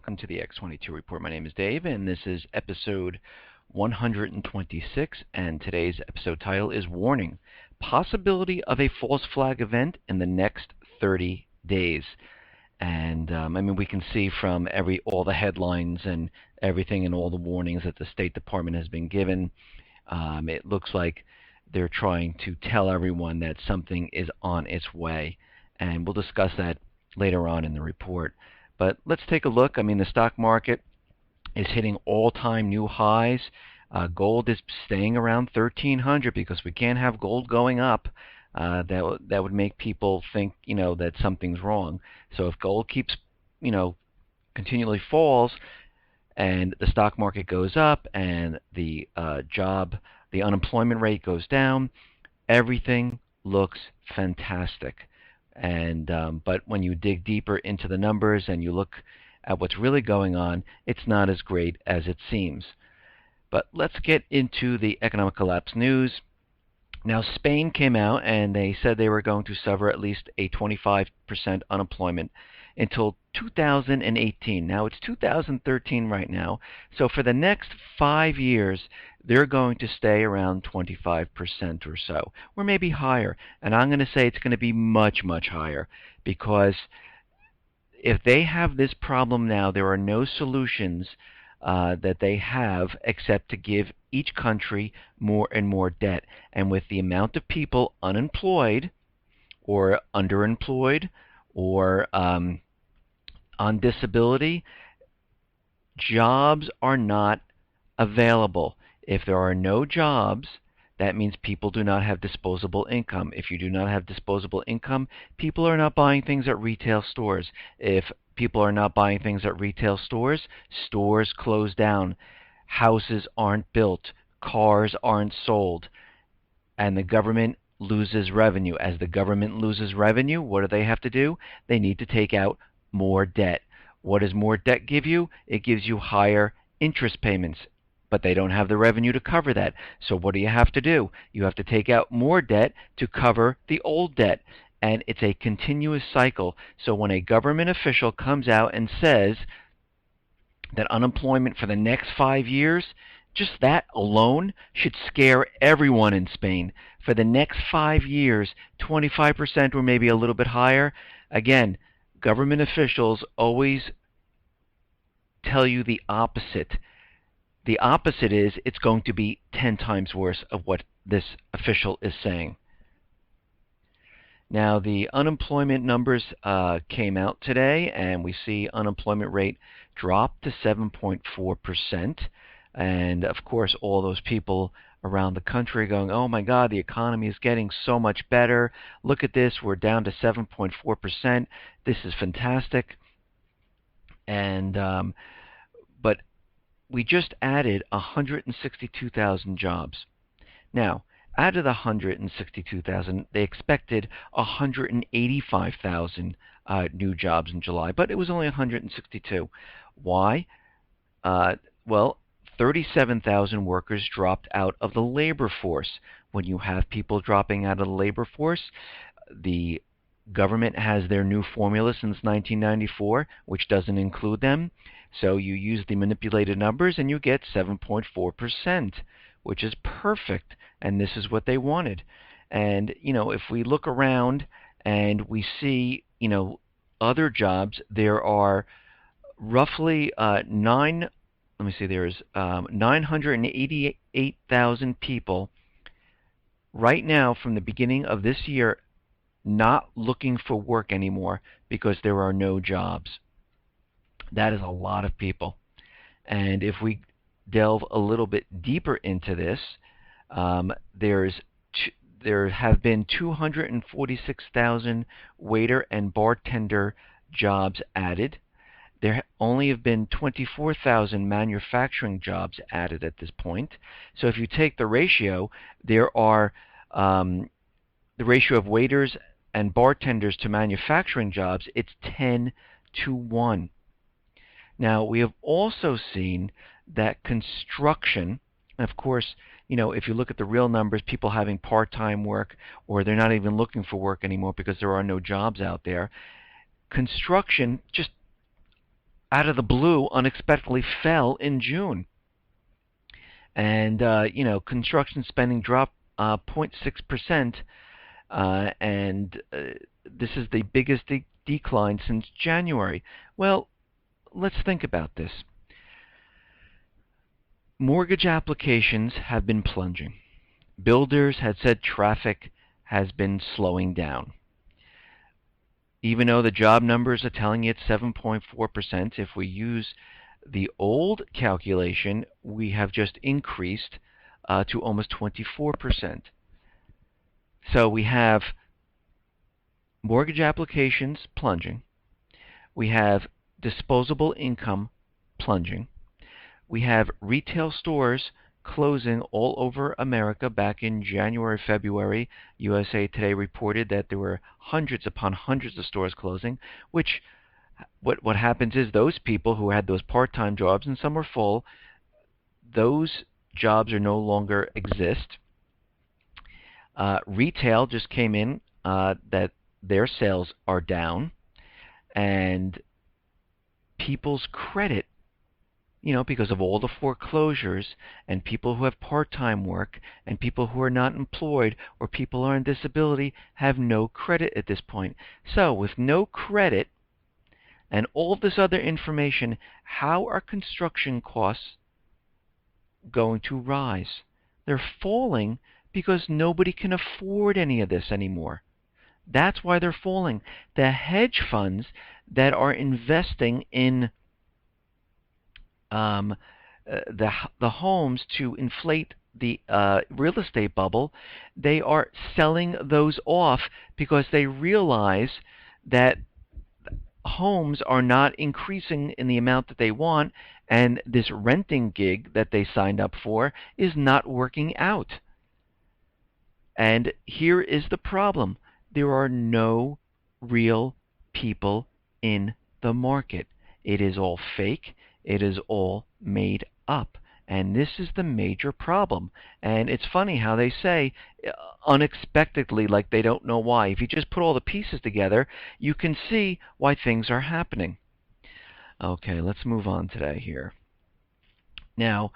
welcome to the X22 Report. My name is Dave, and this is episode 126, and today's episode title is Warning, Possibility of a False Flag Event in the Next 30 Days. And we can see from all the headlines and everything and all the warnings that the State Department has been given, it looks like they're trying to tell everyone that something is on its way. And we'll discuss that later on in the report. But let's take a look. The stock market is hitting all-time new highs. Gold is staying around 1,300 because we can't have gold going up. That would make people think, that something's wrong. So if gold keeps, continually falls, and the stock market goes up, and the unemployment rate goes down, everything looks fantastic. But when you dig deeper into the numbers and you look at what's really going on, it's not as great as it seems. But let's get into the economic collapse news. Now, Spain came out and they said they were going to suffer at least a 25% unemployment until 2018. Now, it's 2013 right now. So for the next 5 years, they're going to stay around 25% or so, or maybe higher. And I'm going to say it's going to be much, much higher, because if they have this problem now, there are no solutions that they have except to give each country more and more debt. And with the amount of people unemployed or underemployed or on disability, jobs are not available. If there are no jobs, that means people do not have disposable income. If you do not have disposable income, people are not buying things at retail stores. If people are not buying things at retail stores, stores close down, houses aren't built, cars aren't sold, and the government loses revenue. As the government loses revenue, what do they have to do? They need to take out more debt. What does more debt give you? It gives you higher interest payments, but they don't have the revenue to cover that. So what do you have to do? You have to take out more debt to cover the old debt. And it's a continuous cycle. So when a government official comes out and says that unemployment for the next 5 years, just that alone should scare everyone in Spain. For the next 5 years, 25% or maybe a little bit higher. Again, government officials always tell you the opposite. The opposite is it's going to be 10 times worse of what this official is saying. Now, the unemployment numbers came out today, and we see unemployment rate drop to 7.4%. And, of course, all those people around the country going, oh, my God, the economy is getting so much better. Look at this. We're down to 7.4%. This is fantastic. And but we just added 162,000 jobs. Now, out of the 162,000, they expected 185,000 new jobs in July, but it was only 162. Why? Well, 37,000 workers dropped out of the labor force. When you have people dropping out of the labor force, the government has their new formula since 1994, which doesn't include them. So you use the manipulated numbers and you get 7.4%, which is perfect. And this is what they wanted. And, if we look around and we see, other jobs, there are roughly there's 988,000 people right now from the beginning of this year not looking for work anymore because there are no jobs. That is a lot of people. And if we delve a little bit deeper into this, there have been 246,000 waiter and bartender jobs added. There only have been 24,000 manufacturing jobs added at this point. So if you take the ratio, there are the ratio of waiters and bartenders to manufacturing jobs, it's 10 to 1. Now, we have also seen that construction, of course, if you look at the real numbers, people having part-time work, or they're not even looking for work anymore because there are no jobs out there. Construction just out of the blue unexpectedly fell in June. And, construction spending dropped 0.6%, and this is the biggest decline since January. Well, let's think about this. Mortgage applications have been plunging. Builders had said traffic has been slowing down. Even though the job numbers are telling you it's 7.4%, if we use the old calculation, we have just increased to almost 24%. So we have mortgage applications plunging. We have disposable income plunging. We have retail stores closing all over America back in January, February. USA Today reported that there were hundreds upon hundreds of stores closing, which what happens is those people who had those part-time jobs, and some were full, those jobs are no longer exist. Retail just came in that their sales are down, and people's credit, because of all the foreclosures and people who have part-time work and people who are not employed or people who are on disability have no credit at this point. So with no credit and all this other information, how are construction costs going to rise? They're falling because nobody can afford any of this anymore. That's why they're falling. The hedge funds that are investing in the homes to inflate the real estate bubble, they are selling those off because they realize that homes are not increasing in the amount that they want, and this renting gig that they signed up for is not working out. And here is the problem. There are no real people in the market. It is all fake. It is all made up. And this is the major problem. And it's funny how they say unexpectedly, like they don't know why. If you just put all the pieces together, you can see why things are happening. Okay, let's move on today here. Now,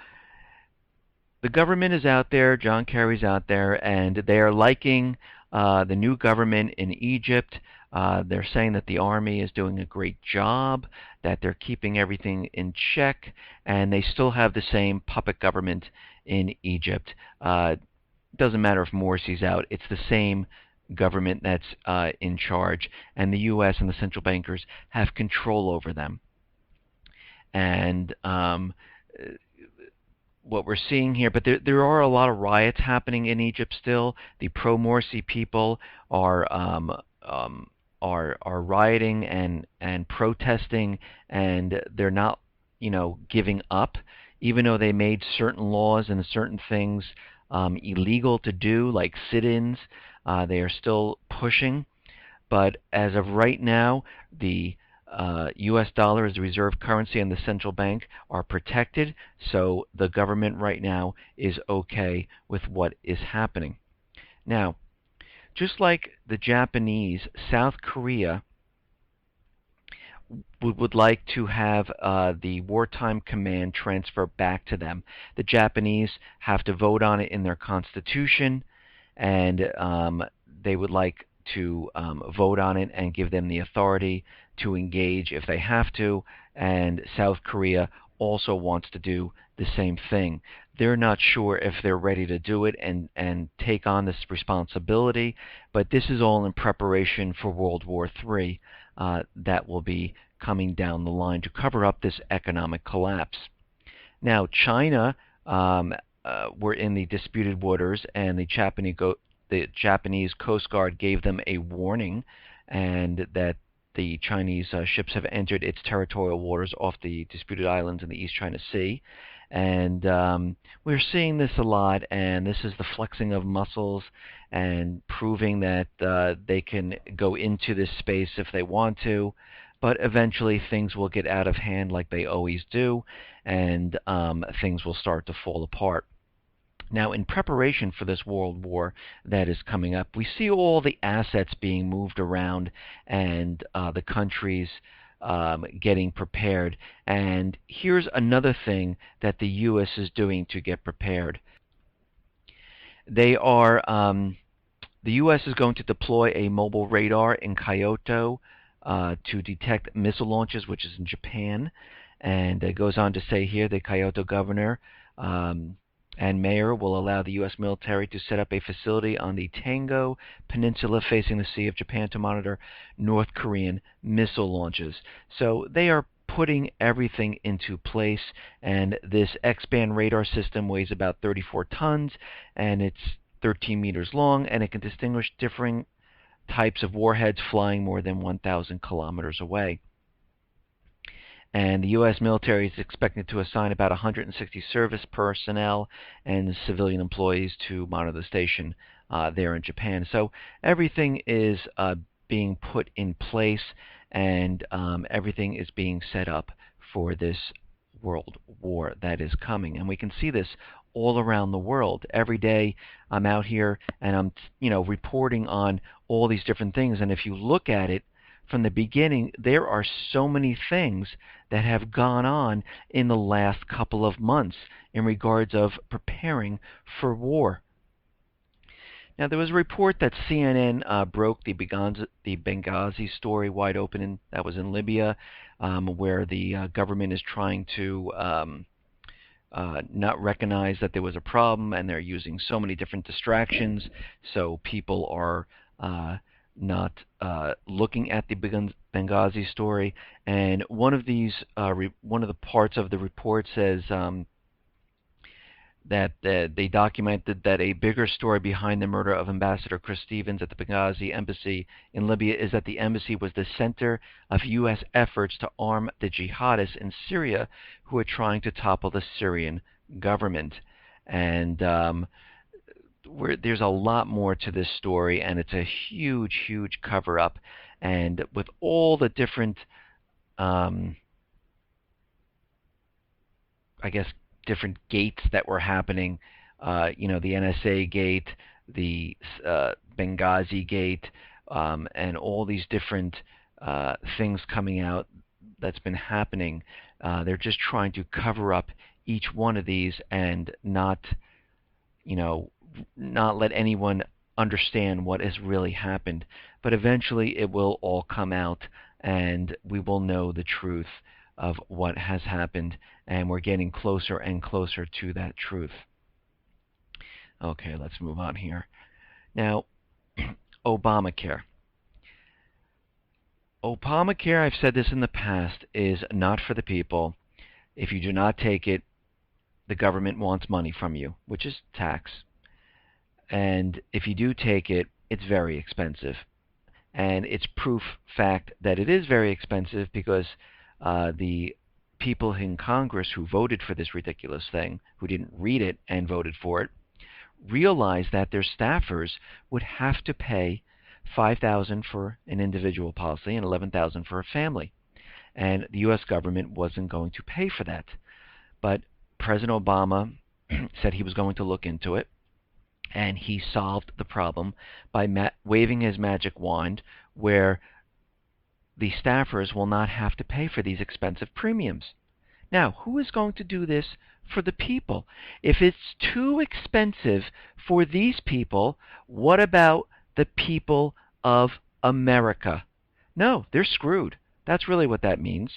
the government is out there, John Kerry's out there, and they are liking the new government in Egypt. They're saying that the army is doing a great job, that they're keeping everything in check, and they still have the same puppet government in Egypt. Doesn't matter if Morsi's out, it's the same government that's in charge, and the U.S. and the central bankers have control over them. And what we're seeing here, but there are a lot of riots happening in Egypt still. The pro-Morsi people are rioting and protesting, and they're not, giving up, even though they made certain laws and certain things illegal to do, like sit-ins. They are still pushing, but as of right now, the U.S. dollar as the reserve currency and the central bank are protected, so the government right now is okay with what is happening. Now, just like the Japanese, South Korea would like to have the wartime command transfer back to them. The Japanese have to vote on it in their constitution, and they would like to vote on it and give them the authority to engage if they have to, and South Korea also wants to do the same thing. They're not sure if they're ready to do it and take on this responsibility, but this is all in preparation for World War III that will be coming down the line to cover up this economic collapse. Now, China were in the disputed waters, and the Japanese Coast Guard gave them a warning, and that the Chinese ships have entered its territorial waters off the disputed islands in the East China Sea. And we're seeing this a lot, and this is the flexing of muscles and proving that they can go into this space if they want to, but eventually things will get out of hand like they always do, and things will start to fall apart. Now, in preparation for this world war that is coming up, we see all the assets being moved around, and the countries getting prepared. And here's another thing that the U.S. is doing to get prepared. They are the U.S. is going to deploy a mobile radar in Kyoto to detect missile launches, which is in Japan. And it goes on to say here the Kyoto governor and mayor will allow the U.S. military to set up a facility on the Tango Peninsula facing the Sea of Japan to monitor North Korean missile launches. So they are putting everything into place, and this X-band radar system weighs about 34 tons, and it's 13 meters long, and it can distinguish differing types of warheads flying more than 1,000 kilometers away. And the U.S. military is expected to assign about 160 service personnel and civilian employees to monitor the station there in Japan. So everything is being put in place, and everything is being set up for this world war that is coming. And we can see this all around the world. Every day I'm out here and I'm reporting on all these different things. And if you look at it from the beginning, there are so many things that have gone on in the last couple of months in regards of preparing for war. Now, there was a report that CNN broke the Benghazi story wide open, and that was in Libya, where the government is trying to not recognize that there was a problem, and they're using so many different distractions, so people are not looking at the Benghazi story. And one of the parts of the report says that they documented that a bigger story behind the murder of Ambassador Chris Stevens at the Benghazi embassy in Libya is that the embassy was the center of U.S. efforts to arm the jihadists in Syria who are trying to topple the Syrian government. And there's a lot more to this story, and it's a huge, huge cover-up. And with all the different, I guess, different gates that were happening, the NSA gate, the Benghazi gate, and all these different things coming out that's been happening. They're just trying to cover up each one of these and not let anyone understand what has really happened. But eventually it will all come out, and we will know the truth of what has happened, and we're getting closer and closer to that truth. Okay, let's move on here. Now, Obamacare. Obamacare, I've said this in the past, is not for the people. If you do not take it, the government wants money from you, which is tax. And if you do take it, it's very expensive. And it's proof fact that it is very expensive because the people in Congress who voted for this ridiculous thing, who didn't read it and voted for it, realized that their staffers would have to pay $5,000 for an individual policy and $11,000 for a family. And the U.S. government wasn't going to pay for that. But President Obama said he was going to look into it, and he solved the problem by waving his magic wand where the staffers will not have to pay for these expensive premiums. Now, who is going to do this for the people? If it's too expensive for these people, what about the people of America? No, they're screwed. That's really what that means.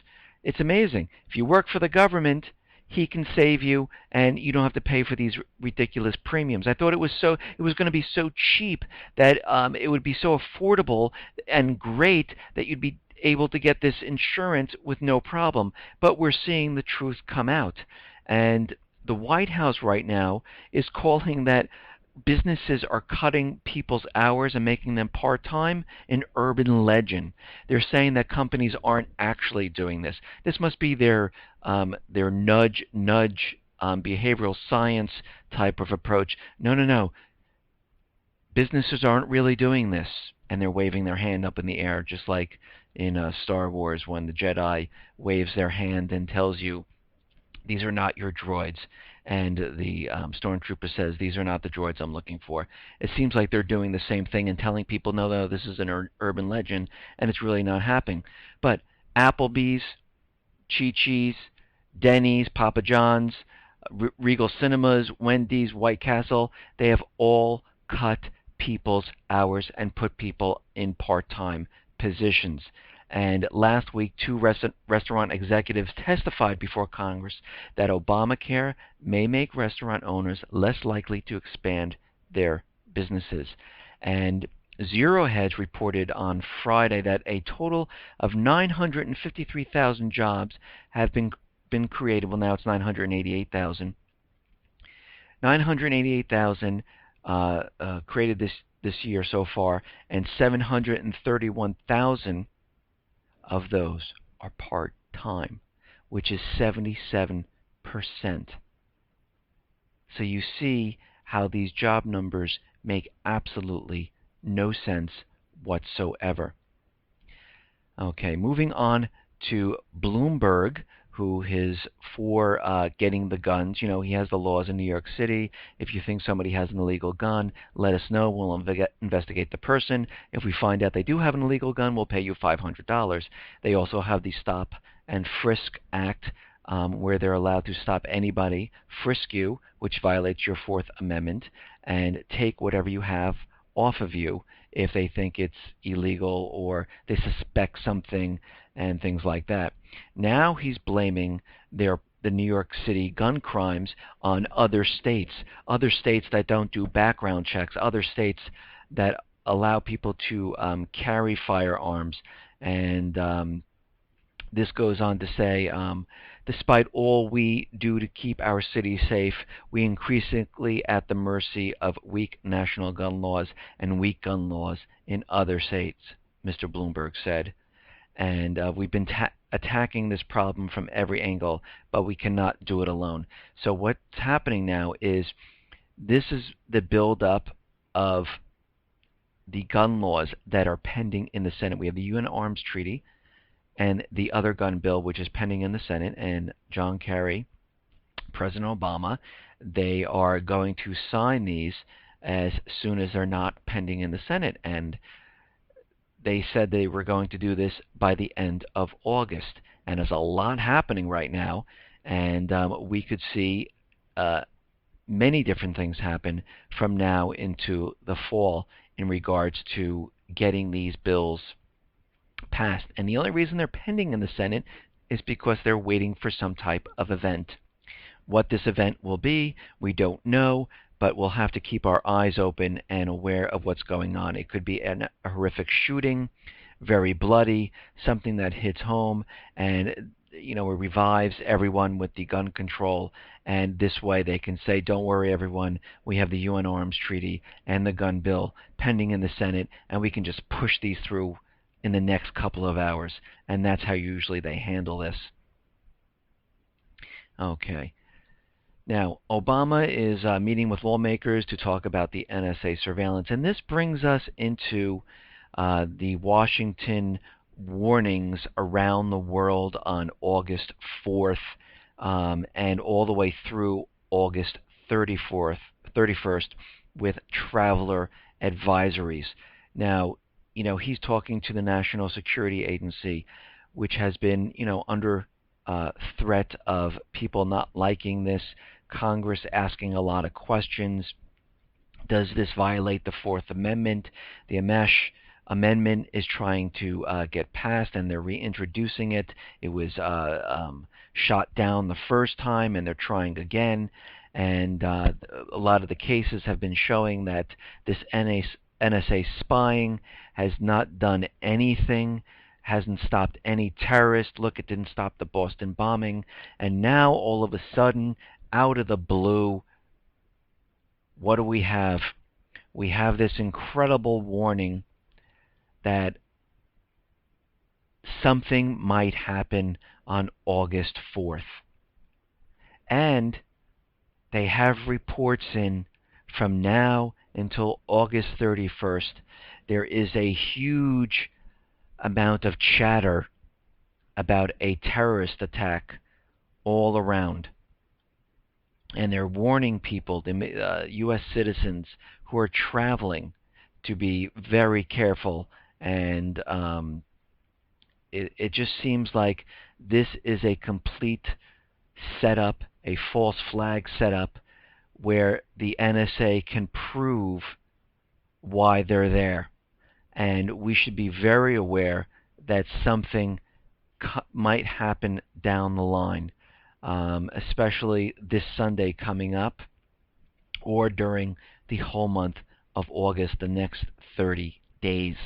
It's amazing. If you work for the government, he can save you, and you don't have to pay for these ridiculous premiums. I thought it was going to be so cheap that it would be so affordable and great that you'd be able to get this insurance with no problem. But we're seeing the truth come out. And the White House right now is calling that businesses are cutting people's hours and making them part-time an urban legend. They're saying that companies aren't actually doing this. This must be their nudge behavioral science type of approach. No. Businesses aren't really doing this, and they're waving their hand up in the air, just like in Star Wars when the Jedi waves their hand and tells you, these are not your droids. And the stormtrooper says, these are not the droids I'm looking for. It seems like they're doing the same thing and telling people, no, this is an urban legend, and it's really not happening. But Applebee's, Chi-Chi's, Denny's, Papa John's, Regal Cinemas, Wendy's, White Castle, they have all cut people's hours and put people in part-time positions. And last week, two restaurant executives testified before Congress that Obamacare may make restaurant owners less likely to expand their businesses. And Zero Hedge reported on Friday that a total of 953,000 jobs have been created. Well, now it's 988,000. 988,000 created this year so far, and 731,000 of those are part-time, which is 77%. So you see how these job numbers make absolutely no sense whatsoever. Okay, moving on to Bloomberg, who is for getting the guns. You know, he has the laws in New York City. If you think somebody has an illegal gun, let us know. We'll investigate the person. If we find out they do have an illegal gun, we'll pay you $500. They also have the Stop and Frisk Act, where they're allowed to stop anybody, frisk you, which violates your Fourth Amendment, and take whatever you have off of you if they think it's illegal or they suspect something and things like that. Now he's blaming the New York City gun crimes on other states that don't do background checks, other states that allow people to carry firearms. And this goes on to say, despite all we do to keep our city safe, we increasingly at the mercy of weak national gun laws and weak gun laws in other states, Mr. Bloomberg said. And we've been attacking this problem from every angle, but we cannot do it alone. So what's happening now is this is the buildup of the gun laws that are pending in the Senate. We have the UN Arms Treaty and the other gun bill, which is pending in the Senate, and John Kerry, President Obama, they are going to sign these as soon as they're not pending in the Senate. And they said they were going to do this by the end of August. And there's a lot happening right now, and we could see many different things happen from now into the fall in regards to getting these bills passed. And the only reason they're pending in the Senate is because they're waiting for some type of event. What this event will be, we don't know, but we'll have to keep our eyes open and aware of what's going on. It could be a horrific shooting, very bloody, something that hits home, and it revives everyone with the gun control. And this way they can say, don't worry everyone, we have the UN Arms Treaty and the gun bill pending in the Senate, and we can just push these through in the next couple of hours. And that's how usually they handle this. Okay. Now, Obama is meeting with lawmakers to talk about the NSA surveillance, and this brings us into the Washington warnings around the world on August 4th and all the way through August 31st with traveler advisories. Now, he's talking to the National Security Agency, which has been, under threat of people not liking this, Congress asking a lot of questions. Does this violate the Fourth Amendment? The Amash Amendment is trying to get passed, and they're reintroducing it. It was shot down the first time, and they're trying again. And a lot of the cases have been showing that this NSA spying has not done anything, hasn't stopped any terrorists. Look, it didn't stop the Boston bombing. And now, all of a sudden, out of the blue, what do we have? We have this incredible warning that something might happen on August 4th. And they have reports in from now until August 31st. There is a huge amount of chatter about a terrorist attack all around. And they're warning people, the U.S. citizens who are traveling, to be very careful and it just seems like this is a complete setup, a false flag setup, where the NSA can prove why they're there. And we should be very aware that something might happen down the line, especially this Sunday coming up, or during the whole month of August, the next 30 days.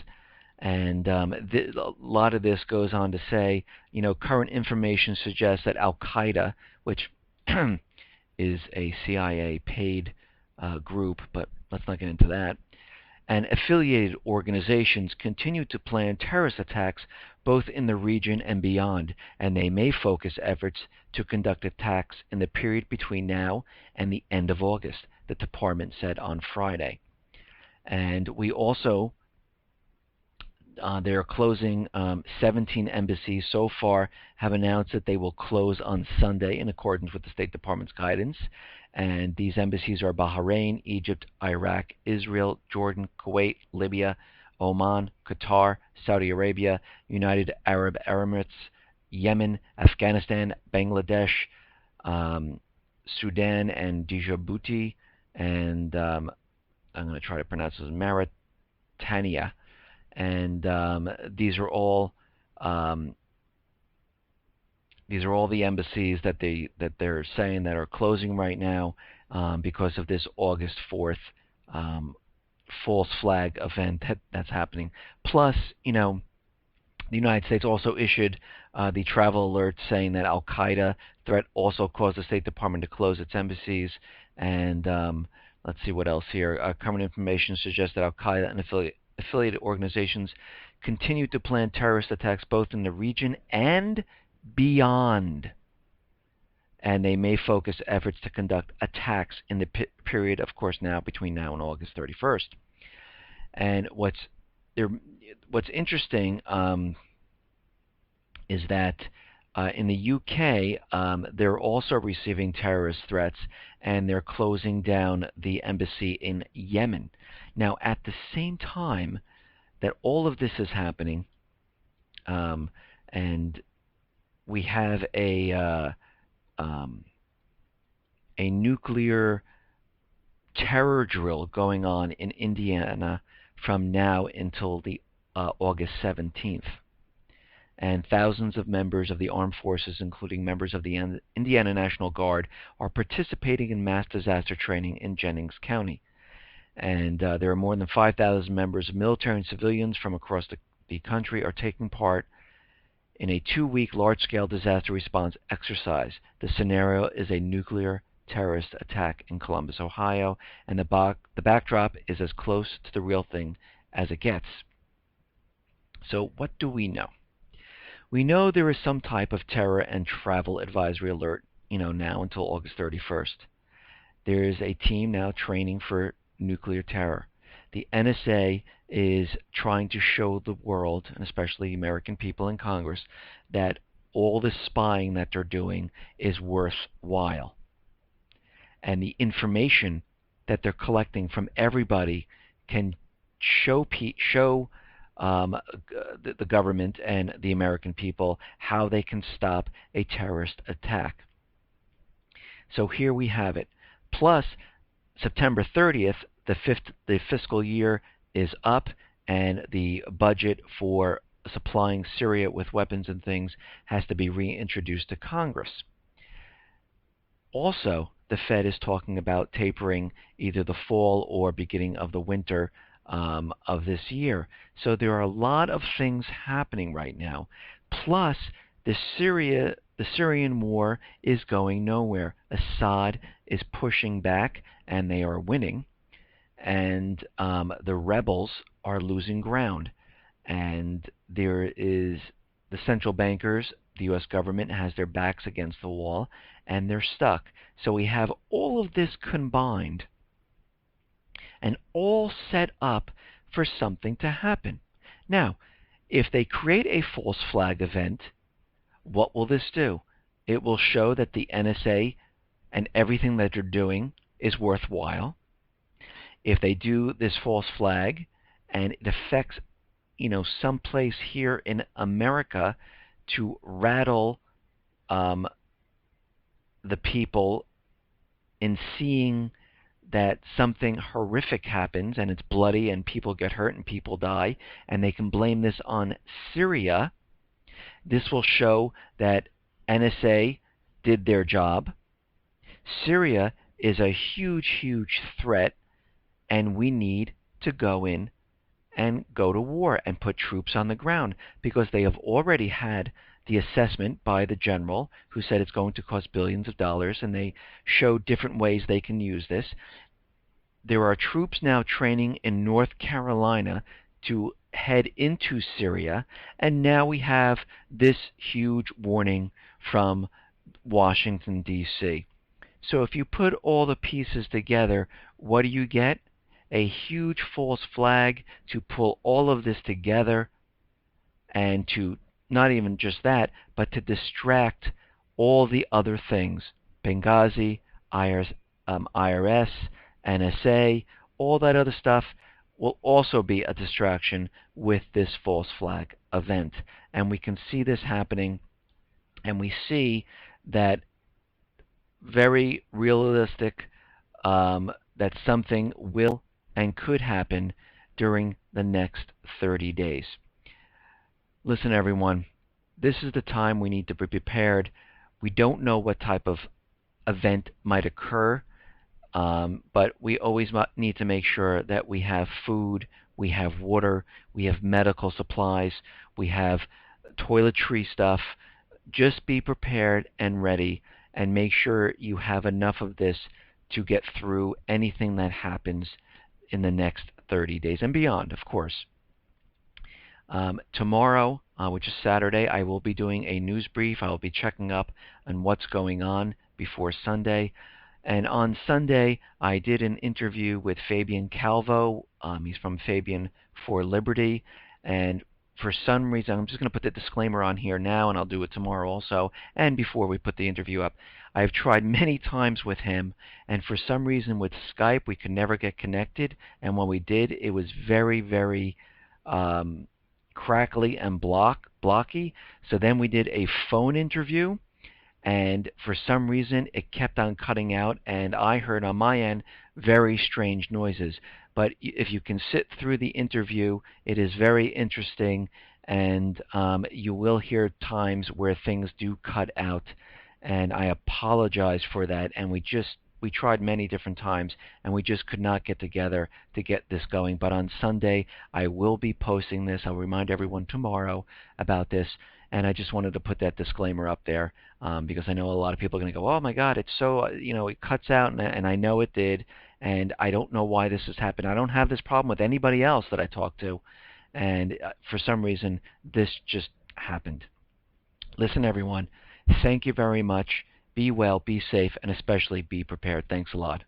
And a lot of this goes on to say, current information suggests that Al Qaeda, which is a CIA paid group, but let's not get into that, and affiliated organizations continue to plan terrorist attacks both in the region and beyond, and they may focus efforts to conduct attacks in the period between now and the end of August, the department said on Friday. And we also, they're closing 17 embassies so far, have announced that they will close on Sunday in accordance with the State Department's guidance. And these embassies are Bahrain, Egypt, Iraq, Israel, Jordan, Kuwait, Libya, Oman, Qatar, Saudi Arabia, United Arab Emirates, Yemen, Afghanistan, Bangladesh, Sudan, and Djibouti, and I'm going to try to pronounce this, Mauritania. And these are all the embassies that they're saying that are closing right now because of this August 4th false flag event that's happening. Plus, the United States also issued the travel alert saying that Al Qaeda threat also caused the State Department to close its embassies. And let's see what else here. Current information suggests that Al Qaeda and affiliated organizations continue to plan terrorist attacks both in the region and beyond, and they may focus efforts to conduct attacks in the period, of course, now between now and August 31st. And what's interesting is that in the UK, they're also receiving terrorist threats, and they're closing down the embassy in Yemen. Now, at the same time that all of this is happening, and we have a nuclear terror drill going on in Indiana from now until the August 17th. And thousands of members of the armed forces, including members of the Indiana National Guard, are participating in mass disaster training in Jennings County. And there are more than 5,000 members of military and civilians from across the country are taking part in a 2-week large-scale disaster response exercise. The scenario is a nuclear terrorist attack in Columbus, Ohio, and the backdrop is as close to the real thing as it gets. So what do we know? We know there is some type of terror and travel advisory alert, now until August 31st. There is a team now training for nuclear terror. The NSA is trying to show the world, and especially American people in Congress, that all the spying that they're doing is worthwhile. And the information that they're collecting from everybody can show the government and the American people how they can stop a terrorist attack. So here we have it. Plus, September 30th, the fiscal year is up, and the budget for supplying Syria with weapons and things has to be reintroduced to Congress. Also, the Fed is talking about tapering either the fall or beginning of the winter of this year. So there are a lot of things happening right now. Plus, the Syrian war is going nowhere. Assad is pushing back, and they are winning. And the rebels are losing ground. And there is the central bankers, the U.S. government has their backs against the wall, and they're stuck. So we have all of this combined and all set up for something to happen. Now, if they create a false flag event, what will this do? It will show that the NSA and everything that they're doing is worthwhile. If they do this false flag and it affects, someplace here in America to rattle the people in seeing that something horrific happens and it's bloody and people get hurt and people die, and they can blame this on Syria. This will show that NSA did their job. Syria is a huge, huge threat, and we need to go in and go to war and put troops on the ground, because they have already had the assessment by the general who said it's going to cost billions of dollars, and they showed different ways they can use this. There are troops now training in North Carolina to head into Syria, and now we have this huge warning from Washington, D.C. So if you put all the pieces together, what do you get? A huge false flag to pull all of this together, and to not even just that, but to distract all the other things. Benghazi, IRS, NSA, all that other stuff will also be a distraction with this false flag event. And we can see this happening, and we see that very realistic that something will and could happen during the next 30 days. Listen, everyone, this is the time we need to be prepared. We don't know what type of event might occur, but we always need to make sure that we have food, we have water, we have medical supplies, we have toiletry stuff. Just be prepared and ready, and make sure you have enough of this to get through anything that happens in the next 30 days and beyond, of course. Tomorrow, which is Saturday, I will be doing a news brief. I will be checking up on what's going on before Sunday. And on Sunday, I did an interview with Fabian Calvo. He's from Fabian for Liberty. And for some reason, I'm just going to put the disclaimer on here now, and I'll do it tomorrow also, and before we put the interview up. I've tried many times with him, and for some reason with Skype, we could never get connected. And when we did, it was very, very crackly and blocky. So then we did a phone interview, and for some reason it kept on cutting out, and I heard on my end very strange noises. But if you can sit through the interview, it is very interesting, and you will hear times where things do cut out, and I apologize for that. And we tried many different times, and we just could not get together to get this going. But on Sunday, I will be posting this. I'll remind everyone tomorrow about this, and I just wanted to put that disclaimer up there because I know a lot of people are going to go, oh my God, it's so, it cuts out, and I know it did, and I don't know why this has happened. I don't have this problem with anybody else that I talk to, and for some reason, this just happened. Listen, everyone, thank you very much. Be well, be safe, and especially be prepared. Thanks a lot.